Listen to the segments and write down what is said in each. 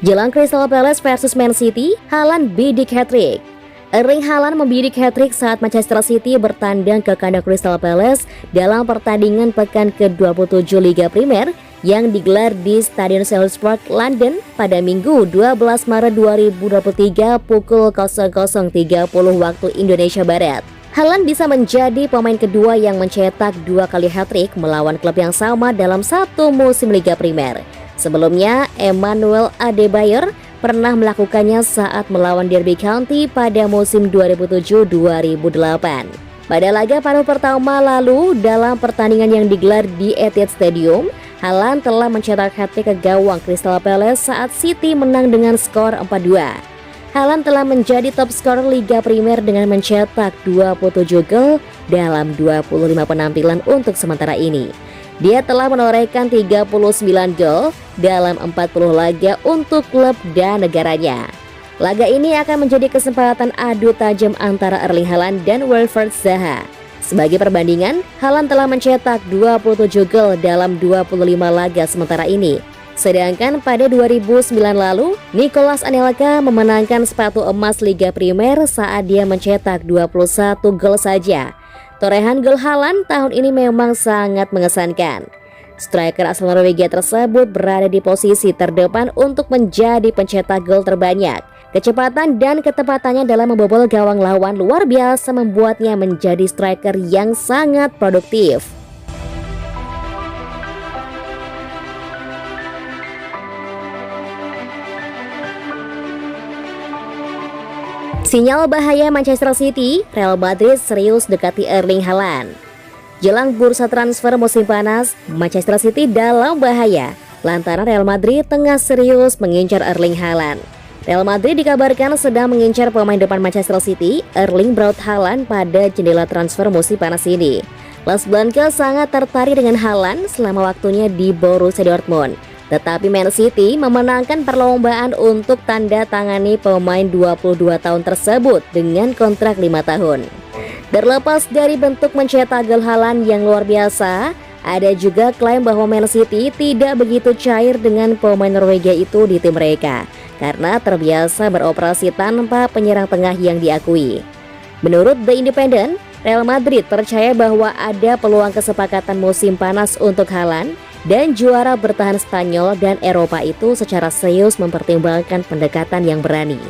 Jelang Crystal Palace versus Man City, Haaland bidik hat-trick. Erling Haaland membidik hat-trick saat Manchester City bertandang ke kandang Crystal Palace dalam pertandingan pekan ke-27 Liga Primer yang digelar di Stadion Selhurst Park, London pada Minggu 12 Maret 2023 pukul 00.30 waktu Indonesia Barat. Haaland bisa menjadi pemain kedua yang mencetak 2 kali hat-trick melawan klub yang sama dalam satu musim Liga Primer. Sebelumnya, Emmanuel Adebayor pernah melakukannya saat melawan Derby County pada musim 2007-2008. Pada laga paruh pertama lalu dalam pertandingan yang digelar di Etihad Stadium, Haaland telah mencetak hat-trick ke gawang Crystal Palace saat City menang dengan skor 4-2. Haaland telah menjadi top skor Liga Primer dengan mencetak 27 gol dalam 25 penampilan untuk sementara ini. Dia telah menorehkan 39 gol dalam 40 laga untuk klub dan negaranya. Laga ini akan menjadi kesempatan adu tajam antara Erling Haaland dan Wilfried Zaha. Sebagai perbandingan, Haaland telah mencetak 27 gol dalam 25 laga sementara ini. Sedangkan pada 2009 lalu, Nicolas Anelka memenangkan sepatu emas Liga Primer saat dia mencetak 21 gol saja. Torehan gol Haaland tahun ini memang sangat mengesankan. Striker asal Norwegia tersebut berada di posisi terdepan untuk menjadi pencetak gol terbanyak. Kecepatan dan ketepatannya dalam membobol gawang lawan luar biasa membuatnya menjadi striker yang sangat produktif. Sinyal bahaya Manchester City, Real Madrid serius dekati Erling Haaland. Jelang bursa transfer musim panas, Manchester City dalam bahaya lantaran Real Madrid tengah serius mengincar Erling Haaland. Real Madrid dikabarkan sedang mengincar pemain depan Manchester City, Erling Braut Haaland pada jendela transfer musim panas ini. Las Blancas sangat tertarik dengan Haaland selama waktunya di Borussia Dortmund. Tetapi Man City memenangkan perlombaan untuk tanda tangani pemain 22 tahun tersebut dengan kontrak 5 tahun. Terlepas dari bentuk mencetak gol Haaland yang luar biasa, ada juga klaim bahwa Man City tidak begitu cair dengan pemain Norwegia itu di tim mereka karena terbiasa beroperasi tanpa penyerang tengah yang diakui. Menurut The Independent, Real Madrid percaya bahwa ada peluang kesepakatan musim panas untuk Haaland dan juara bertahan Spanyol dan Eropa itu secara serius mempertimbangkan pendekatan yang berani.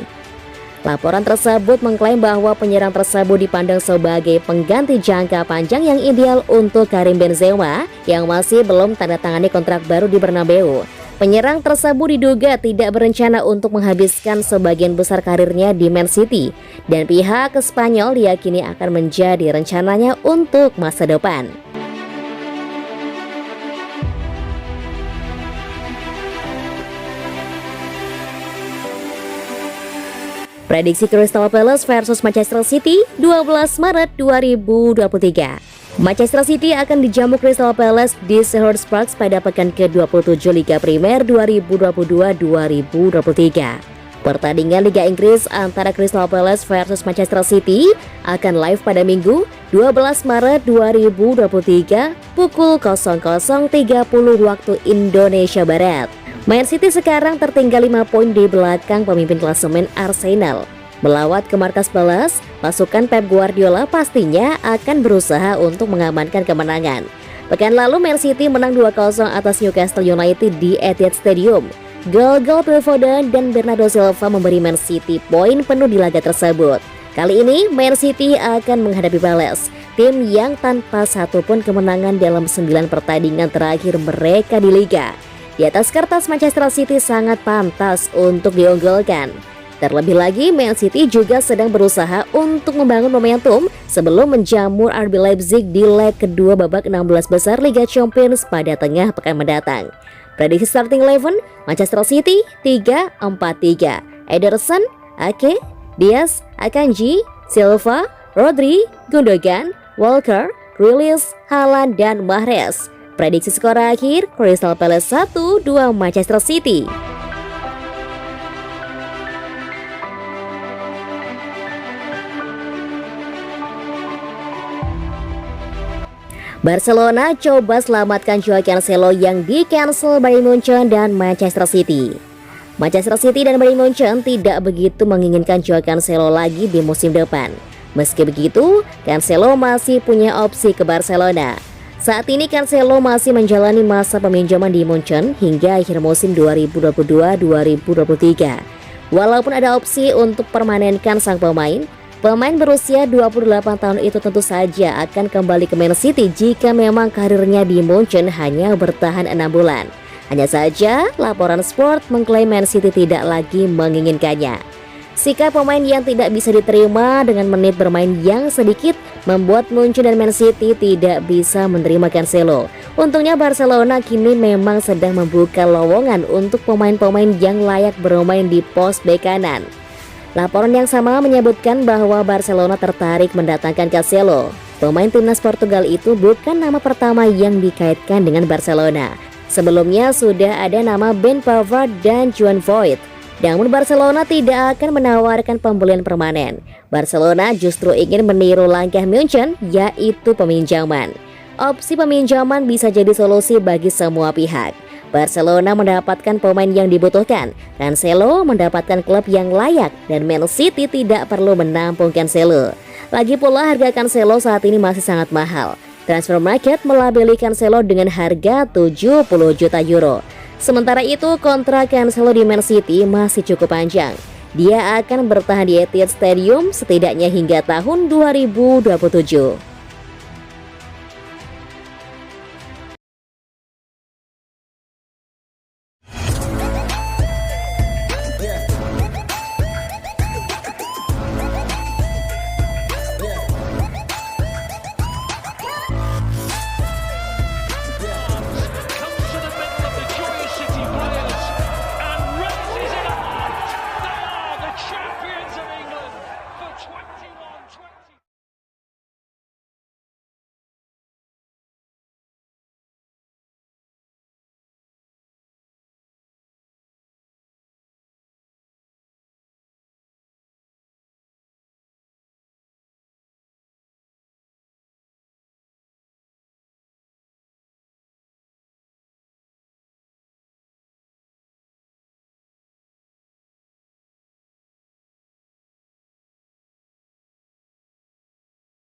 Laporan tersebut mengklaim bahwa penyerang tersebut dipandang sebagai pengganti jangka panjang yang ideal untuk Karim Benzema yang masih belum tanda tangani kontrak baru di Bernabeu. Penyerang tersebut diduga tidak berencana untuk menghabiskan sebagian besar karirnya di Man City dan pihak Spanyol diyakini akan menjadi rencananya untuk masa depan. Prediksi Crystal Palace versus Manchester City 12 Maret 2023. Manchester City akan dijamu Crystal Palace di Selhurst Park pada pekan ke-27 Liga Primer 2022-2023. Pertandingan Liga Inggris antara Crystal Palace versus Manchester City akan live pada Minggu 12 Maret 2023 pukul 00.30 waktu Indonesia Barat. Man City sekarang tertinggal 5 poin di belakang pemimpin klasemen Arsenal. Melawat ke markas Palace, pasukan Pep Guardiola pastinya akan berusaha untuk mengamankan kemenangan. Pekan lalu Man City menang 2-0 atas Newcastle United di Etihad Stadium. Gol-gol Phil Foden dan Bernardo Silva memberi Man City poin penuh di laga tersebut. Kali ini Man City akan menghadapi Palace, tim yang tanpa satupun kemenangan dalam 9 pertandingan terakhir mereka di Liga. Di atas kertas Manchester City sangat pantas untuk diunggulkan. Terlebih lagi Man City juga sedang berusaha untuk membangun momentum sebelum menjamu RB Leipzig di leg kedua babak 16 besar Liga Champions pada tengah pekan mendatang. Prediksi starting 11 Manchester City 3-4-3. Ederson, Ake, Diaz, Akanji, Silva, Rodri, Gundogan, Walker, Grealish, Haaland dan Mahrez. Prediksi skor akhir Crystal Palace 1-2 Manchester City. Barcelona coba selamatkan Joao Cancelo yang di-cancel Bayern Munchen dan Manchester City. Manchester City dan Bayern Munchen tidak begitu menginginkan Joao Cancelo lagi di musim depan. Meski begitu, Cancelo masih punya opsi ke Barcelona. Saat ini Cancelo masih menjalani masa peminjaman di Munchen hingga akhir musim 2022-2023. Walaupun ada opsi untuk permanenkan sang pemain berusia 28 tahun itu tentu saja akan kembali ke Man City jika memang karirnya di Munchen hanya bertahan 6 bulan. Hanya saja, laporan Sport mengklaim Man City tidak lagi menginginkannya. Sikap pemain yang tidak bisa diterima dengan menit bermain yang sedikit membuat Munchen dan Man City tidak bisa menerima Cancelo. Untungnya Barcelona kini memang sedang membuka lowongan untuk pemain-pemain yang layak bermain di pos bek kanan. Laporan yang sama menyebutkan bahwa Barcelona tertarik mendatangkan Cancelo. Pemain timnas Portugal itu bukan nama pertama yang dikaitkan dengan Barcelona. Sebelumnya sudah ada nama Ben Pavard dan Juan Foyth. Namun Barcelona tidak akan menawarkan pembelian permanen. Barcelona justru ingin meniru langkah Munchen, yaitu peminjaman. Opsi peminjaman bisa jadi solusi bagi semua pihak. Barcelona mendapatkan pemain yang dibutuhkan, Cancelo mendapatkan klub yang layak, dan Man City tidak perlu menampung Cancelo. Lagi pula harga Cancelo saat ini masih sangat mahal. Transfer Market melabeli Cancelo dengan harga 70 juta euro. Sementara itu kontrak Cancelo di Man City masih cukup panjang. Dia akan bertahan di Etihad Stadium setidaknya hingga tahun 2027.